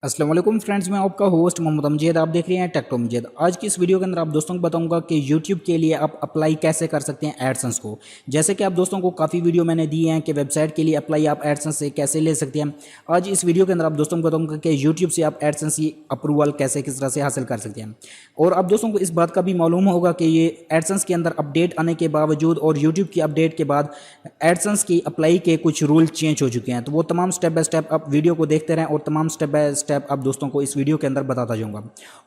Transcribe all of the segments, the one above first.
अस्सलाम वालेकुम फ्रेंड्स, मैं आपका होस्ट मोहम्मद अमजद। आप देख रहे हैं टेक टू अमजद। आज की इस वीडियो के अंदर आप दोस्तों को बताऊंगा कि YouTube के लिए आप अप्लाई कैसे कर सकते हैं एडसेंस को। जैसे कि आप दोस्तों को काफ़ी वीडियो मैंने दी हैं कि वेबसाइट के लिए अप्लाई आप एडसेंस से कैसे ले सकते हैं। आज इस वीडियो के अंदर आप दोस्तों को बताऊंगा कि YouTube से आप एडसेंस की अप्रूवल कैसे किस तरह से हासिल कर सकते हैं। और आप दोस्तों को इस बात का भी मालूम होगा कि ये एडसेंस के अंदर अपडेट आने के बावजूद और यूट्यूब की अपडेट के बाद एडसेंस की अप्लाई के कुछ रूल चेंज हो चुके हैं। तो वो तमाम स्टेप बाय स्टेप आप वीडियो को देखते रहें और तमाम स्टेप बाय स्टेप आप दोस्तों को इस वीडियो के अंदर बताता जाऊंगा।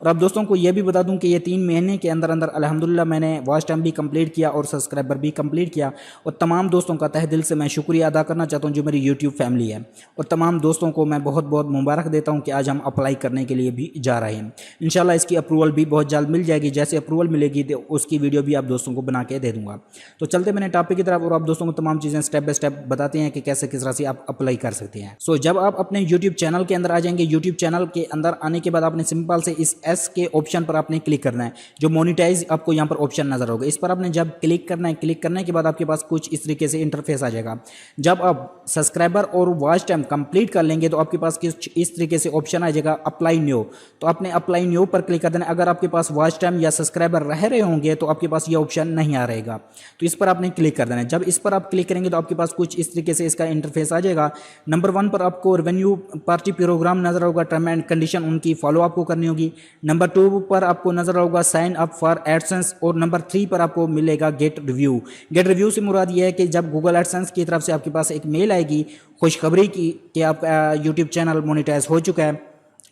और आप दोस्तों को यह भी बता दूं कि ये 3 महीने के अंदर अंदर अल्हम्दुलिल्लाह मैंने वॉच टाइम भी कंप्लीट किया और सब्सक्राइबर भी कंप्लीट किया। और तमाम दोस्तों का तहे दिल से मैं शुक्रिया अदा करना चाहता हूं जो मेरी यूट्यूब फैमिली है। और तमाम दोस्तों को मैं बहुत बहुत मुबारक देता हूं कि आज हम अप्लाई करने के लिए भी जा रहे हैं। इंशाल्लाह इसकी अप्रूवल भी बहुत जल्द मिल जाएगी। जैसे अप्रूवल मिलेगी तो उसकी वीडियो भी आप दोस्तों को बना के दे दूंगा। तो चलते मैंने टॉपिक की तरफ और आप दोस्तों को तमाम चीज़ें स्टेप बाय स्टेप बताते हैं कि कैसे किस तरह से आप अप्लाई कर सकते हैं। सो जब आप अपने यूट्यूब चैनल के अंदर आ जाएंगे, यूट्यूब चैनल के अंदर आने के बाद आपने सिंपल से इस एस के ऑप्शन पर आपने क्लिक करना है। जो मोनेटाइज आपको यहाँ पर ऑप्शन नजर होगा, इस पर आपने जब क्लिक करना है, क्लिक करने के बाद आपके पास कुछ इस तरीके से इंटरफेस आ जाएगा। जब आप सब्सक्राइबर और वॉच टाइम कंप्लीट कर लेंगे तो आपके पास कुछ इस तरीके से ऑप्शन आ जाएगा अप्लाई न्यू। तो आपने अप्लाई न्यू पर क्लिक कर देना। अगर आपके पास वॉच टाइम या सब्सक्राइबर रह रहे होंगे तो आपके पास ये ऑप्शन नहीं आ रहेगा, तो इस पर आपने क्लिक कर देना है। जब इस पर आप क्लिक करेंगे तो आपके पास कुछ इस तरीके से इसका इंटरफेस आ जाएगा। नंबर 1 पर आपको रेवेन्यू पार्टी प्रोग्राम नजर होगा, टर्म एंड कंडीशन उनकी फॉलो आपको करनी होगी। नंबर 2 पर आपको नजर होगा साइन अप फॉर एडसेंस। और नंबर 3 पर आपको मिलेगा गेट रिव्यू। गेट रिव्यू से मुराद ये है कि जब गूगल एडसेंस की तरफ से आपके पास एक मेल आएगी खुशखबरी की कि आपका यूट्यूब चैनल मोनेटाइज हो चुका है,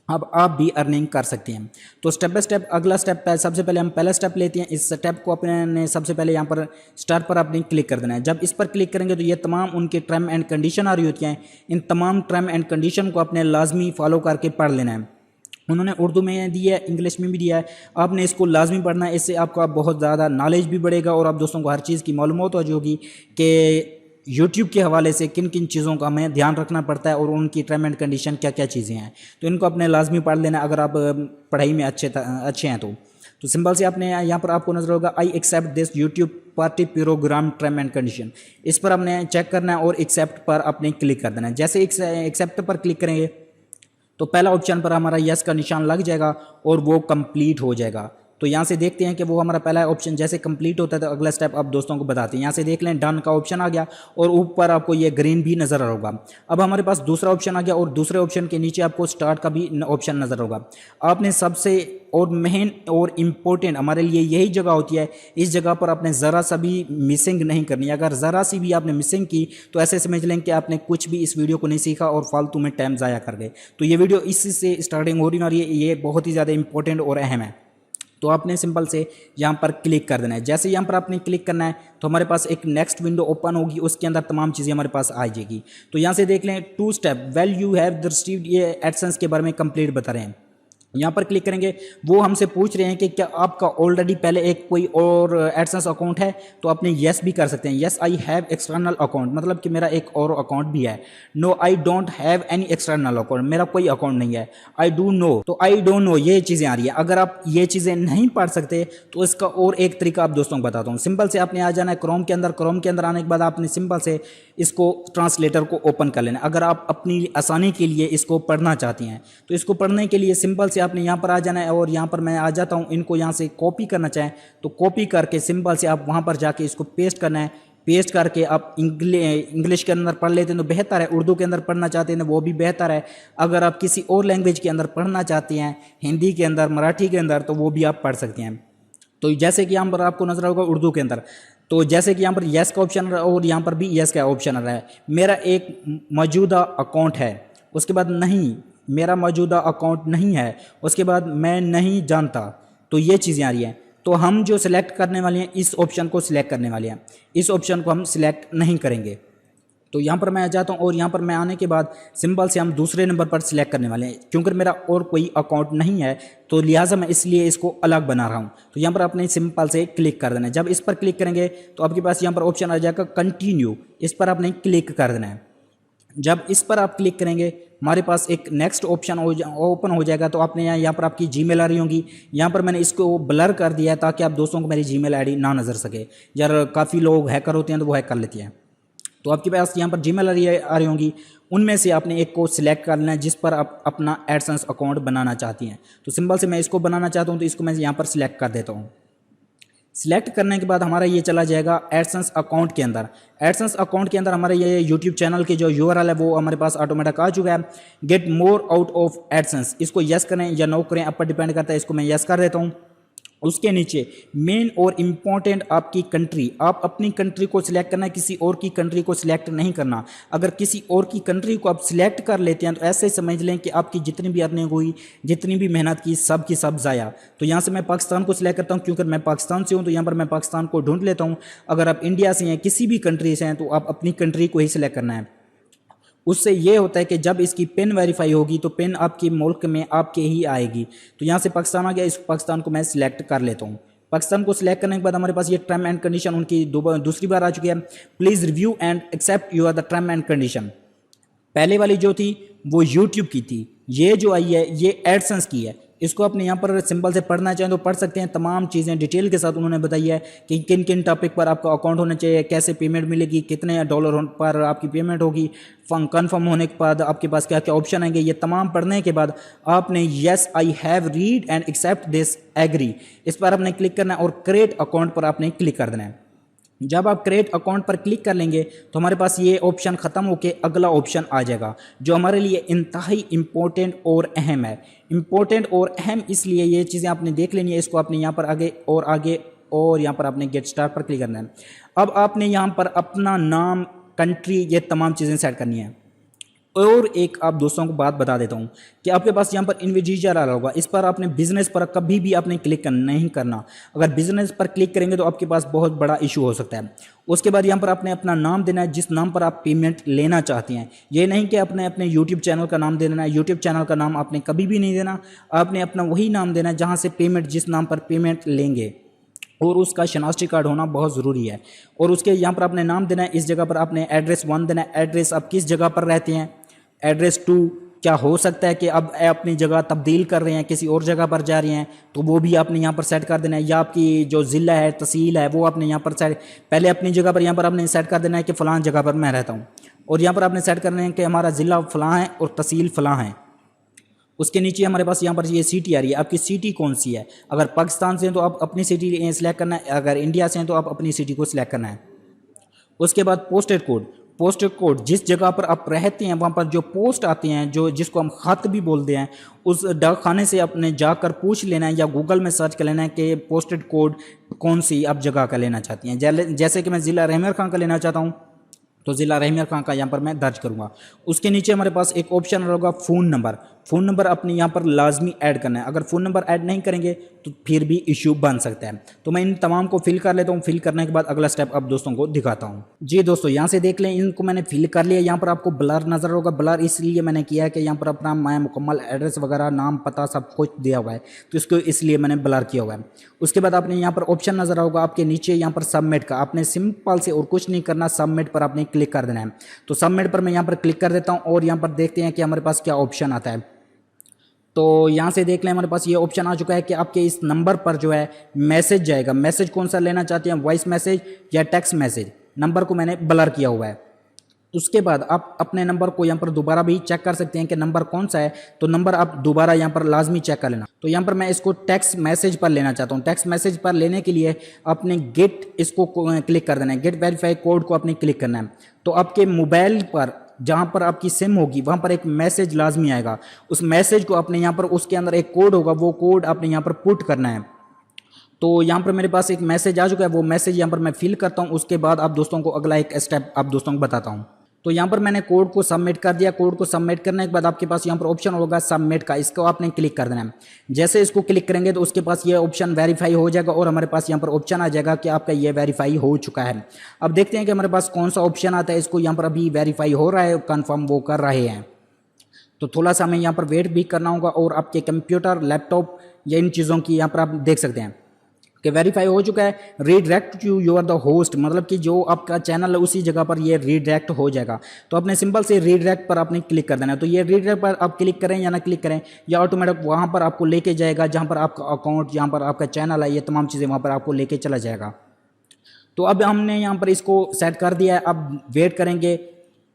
अब आप भी अर्निंग कर सकते हैं। तो स्टेप बाय स्टेप अगला स्टेप है। सबसे पहले हम पहला स्टेप लेते हैं। इस स्टेप को अपने सबसे पहले यहाँ पर स्टार्ट पर आपने क्लिक कर देना है। जब इस पर क्लिक करेंगे तो ये तमाम उनके टर्म एंड कंडीशन आ रही होती हैं। इन तमाम टर्म एंड कंडीशन को आपने लाजमी फॉलो करके पढ़ लेना है। उन्होंने उर्दू में दी है, इंग्लिश में भी दिया है, आपने इसको लाजमी पढ़ना है। इससे आपका बहुत ज़्यादा नॉलेज भी बढ़ेगा और आप दोस्तों को हर चीज़ की मालूमात हो जाएगी कि यूट्यूब के हवाले से किन किन चीज़ों का हमें ध्यान रखना पड़ता है और उनकी टर्म एंड कंडीशन क्या क्या चीज़ें हैं। तो इनको अपने लाजमी पढ़ लेना अगर आप पढ़ाई में अच्छे हैं तो सिंपल से आपने यहाँ पर आपको नजर होगा I accept this YouTube party programme term and condition. इस पर आपने चेक करना है और एक्सेप्ट पर आपने क्लिक कर देना है। जैसे एक्सेप्ट पर क्लिक करेंगे तो पहला ऑप्शन पर हमारा यस का निशान लग जाएगा और वो कंप्लीट हो जाएगा। तो यहाँ से देखते हैं कि वो हमारा पहला ऑप्शन जैसे कंप्लीट होता है तो अगला स्टेप आप दोस्तों को बताते हैं। यहाँ से देख लें डन का ऑप्शन आ गया और ऊपर आपको ये ग्रीन भी नजर होगा। अब हमारे पास दूसरा ऑप्शन आ गया और दूसरे ऑप्शन के नीचे आपको स्टार्ट का भी ऑप्शन नजर होगा। आपने सबसे और मेन और इम्पोर्टेंट हमारे लिए यही जगह होती है, इस जगह पर आपने ज़रा सा भी मिसिंग नहीं करनी। अगर ज़रा सी भी आपने मिसिंग की तो ऐसे समझ लें कि आपने कुछ भी इस वीडियो को नहीं सीखा और फालतू में टाइम ज़ाया कर गए। तो ये वीडियो इसी से स्टार्टिंग हो रही है, ये बहुत ही ज़्यादा इंपॉर्टेंट और अहम है। तो आपने सिंपल से यहाँ पर क्लिक कर देना है। जैसे यहाँ पर आपने क्लिक करना है तो हमारे पास एक नेक्स्ट विंडो ओपन होगी, उसके अंदर तमाम चीज़ें हमारे पास आ जाएगी। तो यहाँ से देख लें 2 step well you have received, ये एडसेंस के बारे में कंप्लीट बता रहे हैं। यहाँ पर क्लिक करेंगे, वो हमसे पूछ रहे हैं कि क्या आपका ऑलरेडी पहले एक कोई और एडसेंस अकाउंट है, तो आपने यस भी कर सकते हैं। Yes I have external account, मतलब कि मेरा एक और अकाउंट भी है। No I don't have any external account, मेरा कोई अकाउंट नहीं है। आई डू नो, तो आई डोंट नो ये चीज़ें आ रही है। अगर आप ये चीज़ें नहीं पढ़ सकते तो इसका और एक तरीका आप दोस्तों को बताता हूँ। सिंपल से आपने आ जाना है क्रोम के अंदर। क्रोम के अंदर आने के बाद आपने सिंपल से इसको ट्रांसलेटर को ओपन कर लेना। अगर आप अपनी आसानी के लिए इसको पढ़ना चाहती हैं तो इसको पढ़ने के लिए सिंपल से आपने यहाँ पर आ जाना है और यहाँ पर मैं आ जाता हूँ। इनको यहाँ से कॉपी करना चाहें तो कॉपी करके सिंपल से आप वहाँ पर जाके इसको पेस्ट करना है। पेस्ट करके आप इंग्लिश के अंदर पढ़ लेते हैं तो बेहतर है, उर्दू के अंदर पढ़ना चाहते हैं वो भी बेहतर है। अगर आप किसी और लैंग्वेज के अंदर पढ़ना चाहते हैं, हिंदी के अंदर, मराठी के अंदर, तो वो भी आप पढ़ सकते हैं। तो जैसे कि यहाँ पर आपको नजर होगा उर्दू के अंदर, तो जैसे कि यहाँ पर यस का ऑप्शन और यहाँ पर भी यस का ऑप्शन आ रहा है। मेरा एक मौजूदा अकाउंट है, उसके बाद नहीं, मेरा मौजूदा अकाउंट नहीं है, उसके बाद मैं नहीं जानता। तो ये चीज़ें आ रही हैं। तो हम जो सिलेक्ट करने वाले हैं इस ऑप्शन को सिलेक्ट करने वाले हैं, इस ऑप्शन को हम सिलेक्ट नहीं करेंगे। तो यहाँ पर मैं आ जाता हूँ और यहाँ पर मैं आने के बाद सिंपल से हम दूसरे नंबर पर सिलेक्ट करने वाले हैं। क्योंकि मेरा और कोई अकाउंट नहीं है तो लिहाजा मैं इसलिए इसको अलग बना रहा हूँ। तो यहाँ पर आपने सिंपल से क्लिक कर देना है। जब इस पर क्लिक करेंगे तो आपके पास यहाँ पर ऑप्शन आ जाएगा कंटिन्यू, इस पर आपने क्लिक कर देना है। जब इस पर आप क्लिक करेंगे हमारे पास एक नेक्स्ट ऑप्शन ओपन हो जाएगा। तो आपने यहाँ पर आपकी जीमेल आ रही होंगी। यहाँ पर मैंने इसको ब्लर कर दिया है ताकि आप दोस्तों को मेरी जीमेल आईडी ना नजर सके। यार काफ़ी लोग हैकर होते हैं तो वो हैक कर लेते हैं। तो आपके पास यहाँ पर जीमेल आ रही होंगी, उनमें से आपने एक को सिलेक्ट कर लेना है जिस पर आप अपना एडसेंस अकाउंट बनाना चाहती हैं। तो सिंपल से मैं इसको बनाना चाहता हूँ, तो इसको मैं यहाँ पर सिलेक्ट कर देता हूँ। सिलेक्ट करने के बाद हमारा ये चला जाएगा एडसेंस अकाउंट के अंदर। एडसेंस अकाउंट के अंदर हमारे ये यूट्यूब चैनल की जो यूआरएल है वो हमारे पास ऑटोमेटिक आ चुका है। Get more out of AdSense, इसको यस करें या नो करें आप पर डिपेंड करता है, इसको मैं यस कर देता हूँ। उसके नीचे मेन और इम्पॉर्टेंट आपकी कंट्री, आप अपनी कंट्री को सिलेक्ट करना है, किसी और की कंट्री को सिलेक्ट नहीं करना। अगर किसी और की कंट्री को आप सिलेक्ट कर लेते हैं तो ऐसे समझ लें कि आपकी जितनी भी अर्निंग हुई, जितनी भी मेहनत की, सब की सब ज़ाया। तो यहाँ से मैं पाकिस्तान को सिलेक्ट करता हूँ क्योंकि मैं पाकिस्तान से हूँ, तो यहाँ पर मैं पाकिस्तान को ढूंढ लेता हूँ। अगर आप इंडिया से हैं, किसी भी कंट्री से हैं, तो आप अपनी कंट्री को ही सिलेक्ट करना है। उससे ये होता है कि जब इसकी पिन वेरीफाई होगी तो पिन आपके मुल्क में आपके ही आएगी। तो यहाँ से पाकिस्तान आ गया, इस पाकिस्तान को मैं सिलेक्ट कर लेता हूँ। पाकिस्तान को सिलेक्ट करने के बाद हमारे पास ये टर्म एंड कंडीशन उनकी दूसरी बार आ चुकी है। Please review and accept your the term and condition. पहले वाली जो थी वो यूट्यूब की थी, ये जो आई है ये एडसेंस की है। इसको अपने यहाँ पर सिंपल से पढ़ना चाहें तो पढ़ सकते हैं। तमाम चीज़ें डिटेल के साथ उन्होंने बताई है कि किन किन टॉपिक पर आपका अकाउंट होना चाहिए, कैसे पेमेंट मिलेगी, कितने डॉलर पर आपकी पेमेंट होगी, कन्फर्म होने के बाद आपके पास क्या क्या ऑप्शन आएंगे। ये तमाम पढ़ने के बाद आपने yes I have read and accept this agree, इस पर आपने क्लिक करना है और क्रिएट अकाउंट पर आपने क्लिक कर देना है। जब आप क्रिएट अकाउंट पर क्लिक कर लेंगे तो हमारे पास ये ऑप्शन ख़त्म होकर अगला ऑप्शन आ जाएगा जो हमारे लिए इंतहाई इम्पोर्टेंट और अहम है। इम्पोर्टेंट और अहम इसलिए ये चीज़ें आपने देख लेनी है। इसको आपने यहाँ पर आगे और यहाँ पर आपने गेट स्टार्ट पर क्लिक करना है। अब आपने यहाँ पर अपना नाम, कंट्री, ये तमाम चीज़ें सेट करनी है। और एक आप दोस्तों को बात बता देता हूँ कि आपके पास यहाँ पर इंडिविजुअल आ रहा होगा, इस पर आपने बिजनेस पर कभी भी आपने क्लिक नहीं करना। अगर बिजनेस पर क्लिक करेंगे तो आपके पास बहुत बड़ा इशू हो सकता है। उसके बाद यहाँ पर आपने अपना नाम देना है जिस नाम पर आप पेमेंट लेना चाहते हैं। ये नहीं कि आपने अपने यूट्यूब चैनल का नाम दे देना है। यूट्यूब चैनल का नाम आपने कभी भी नहीं देना, आपने अपना वही नाम देना है जहाँ से पेमेंट, जिस नाम पर पेमेंट लेंगे, और उसका शनाख्ती कार्ड होना बहुत ज़रूरी है। और उसके यहाँ पर आपने नाम देना है, इस जगह पर आपने एड्रेस 1 देना है। एड्रेस आप किस जगह पर रहते हैं। एड्रेस 2 क्या हो सकता है कि अब अपनी जगह तब्दील कर रहे हैं, किसी और जगह पर जा रहे हैं, तो वो भी आपने यहाँ पर सेट कर देना है। या आपकी जो ज़िला है, तहसील है, वो आपने यहाँ पर सेट, पहले अपनी जगह पर यहाँ पर आपने सेट कर देना है कि फ़लाँ जगह पर मैं रहता हूँ, और यहाँ पर आपने सेट करना है कि हमारा ज़िला फ़लाँ है और तहसील फ़लाँ है। उसके नीचे हमारे पास यहाँ पर ये सिटी आ रही है, आपकी सिटी कौन सी है। अगर पाकिस्तान से हैं तो आप अपनी सिटी सिलेक्ट करना है, अगर इंडिया से हैं तो आप अपनी सिटी को सिलेक्ट करना है। उसके बाद पोस्टेड कोड, पोस्टेड कोड जिस जगह पर आप रहते हैं वहाँ पर जो पोस्ट आते हैं, जो जिसको हम ख़त भी बोलते हैं, उस डाक खाने से आपने जाकर पूछ लेना है या गूगल में सर्च कर लेना है कि पोस्टेड कोड कौन सी आप जगह का लेना चाहती हैं। जैसे कि मैं ज़िला रहमर खां का लेना चाहता हूँ तो ज़िला रहमर खां का यहाँ पर मैं दर्ज करूँगा। उसके नीचे हमारे पास एक ऑप्शन होगा फ़ोन नंबर। फ़ोन नंबर अपने यहाँ पर लाजमी ऐड करना है। अगर फ़ोन नंबर ऐड नहीं करेंगे तो फिर भी इशू बन सकता है। तो मैं इन तमाम को फिल कर लेता हूँ। फिल करने के बाद अगला स्टेप अब दोस्तों को दिखाता हूँ। जी दोस्तों, यहाँ से देख लें, इनको मैंने फिल कर लिया। यहाँ पर आपको ब्लर नज़र होगा। ब्लर इसलिए मैंने किया है कि यहाँ पर अपना मैं मुकम्मल एड्रेस वगैरह, नाम, पता सब कुछ दिया हुआ है, तो इसको इसलिए मैंने ब्लर किया हुआ है। उसके बाद आपने यहाँ पर ऑप्शन नज़र होगा आपके नीचे, यहाँ पर सबमिट का, आपने सिंपल से और कुछ नहीं करना, सबमिट पर आपने क्लिक कर देना है। तो सबमिट पर मैं यहाँ पर क्लिक कर देता हूँ और यहाँ पर देखते हैं कि हमारे पास क्या ऑप्शन आता है। तो यहाँ से देख लें, हमारे पास ये ऑप्शन आ चुका है कि आपके इस नंबर पर जो है मैसेज जाएगा। मैसेज कौन सा लेना चाहते हैं, वॉइस मैसेज या टेक्स्ट मैसेज। नंबर को मैंने ब्लर किया हुआ है। उसके बाद आप अपने नंबर को यहाँ पर दोबारा भी चेक कर सकते हैं कि नंबर कौन सा है, तो नंबर आप दोबारा यहाँ पर लाजमी चेक कर लेना। तो यहाँ पर मैं इसको टेक्स्ट मैसेज पर लेना चाहता हूँ। टेक्स्ट मैसेज पर लेने के लिए आपने गेट इसको क्लिक कर देना है। गेट वेरीफाई कोड को आपने क्लिक करना है। तो आपके मोबाइल पर जहाँ पर आपकी सिम होगी वहाँ पर एक मैसेज लाजमी आएगा। उस मैसेज को आपने यहाँ पर, उसके अंदर एक कोड होगा, वो कोड आपने यहाँ पर पुट करना है। तो यहाँ पर मेरे पास एक मैसेज आ चुका है, वो मैसेज यहाँ पर मैं फिल करता हूँ। उसके बाद आप दोस्तों को अगला एक स्टेप आप दोस्तों को बताता हूँ। तो यहाँ पर मैंने कोड को सबमिट कर दिया। कोड को सबमिट करने के बाद आपके पास यहाँ पर ऑप्शन होगा सबमिट का, इसको आपने क्लिक कर देना है। जैसे इसको क्लिक करेंगे तो उसके पास ये ऑप्शन वेरीफाई हो जाएगा और हमारे पास यहाँ पर ऑप्शन आ जाएगा कि आपका ये वेरीफाई हो चुका है। अब देखते हैं कि हमारे पास कौन सा ऑप्शन आता है। इसको यहाँ पर अभी वेरीफाई हो रहा है, कन्फर्म वो कर रहे हैं, तो थोड़ा सा हमें यहाँ पर वेट भी करना होगा। और आपके कंप्यूटर, लैपटॉप या इन चीज़ों की यहाँ पर आप देख सकते हैं कि वेरीफाई हो चुका है। Redirect to you are the host, मतलब कि जो आपका चैनल है उसी जगह पर ये रीडायरेक्ट हो जाएगा। तो आपने सिंपल से रीडायरेक्ट पर आपने क्लिक कर देना है। तो ये रीडायरेक्ट पर आप क्लिक करें या ना क्लिक करें, या ऑटोमेटिक वहाँ पर आपको लेके जाएगा जहाँ पर आपका अकाउंट, यहाँ पर आपका चैनल है, ये तमाम चीज़ें वहाँ पर आपको लेके चला जाएगा। तो अब हमने यहाँ पर इसको सेट कर दिया है। अब वेट करेंगे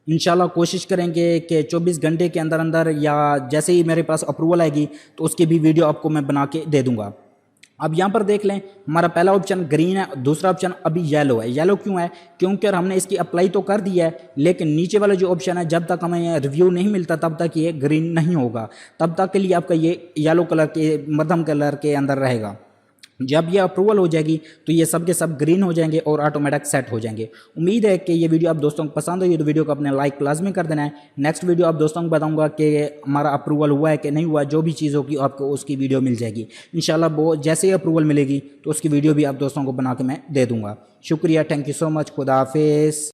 इंशाल्लाह कोशिश करेंगे कि 24 घंटे के अंदर अंदर या जैसे ही मेरे पास अप्रूवल आएगी तो उसकी भी वीडियो आपको मैं बना के दे दूंगा। अब यहाँ पर देख लें, हमारा पहला ऑप्शन ग्रीन है, दूसरा ऑप्शन अभी येलो है। येलो क्यों है? क्योंकि हमने इसकी अप्लाई तो कर दिया है, लेकिन नीचे वाला जो ऑप्शन है जब तक हमें रिव्यू नहीं मिलता तब तक ये ग्रीन नहीं होगा, तब तक के लिए आपका ये येलो कलर के मध्यम कलर के अंदर रहेगा। जब ये अप्रूवल हो जाएगी तो ये सब के सब ग्रीन हो जाएंगे और ऑटोमेटिक सेट हो जाएंगे। उम्मीद है कि ये वीडियो आप दोस्तों को पसंद होगी तो वीडियो को अपने लाइक लाजमी कर देना है। नेक्स्ट वीडियो आप दोस्तों को बताऊंगा कि हमारा अप्रूवल हुआ है कि नहीं हुआ, जो भी चीज़ होगी आपको उसकी वीडियो मिल जाएगी इंशाल्लाह। वो जैसे ही अप्रूवल मिलेगी तो उसकी वीडियो भी आप दोस्तों को बना के मैं दे दूँगा। शुक्रिया, थैंक यू सो मच, खुदा हाफिज़।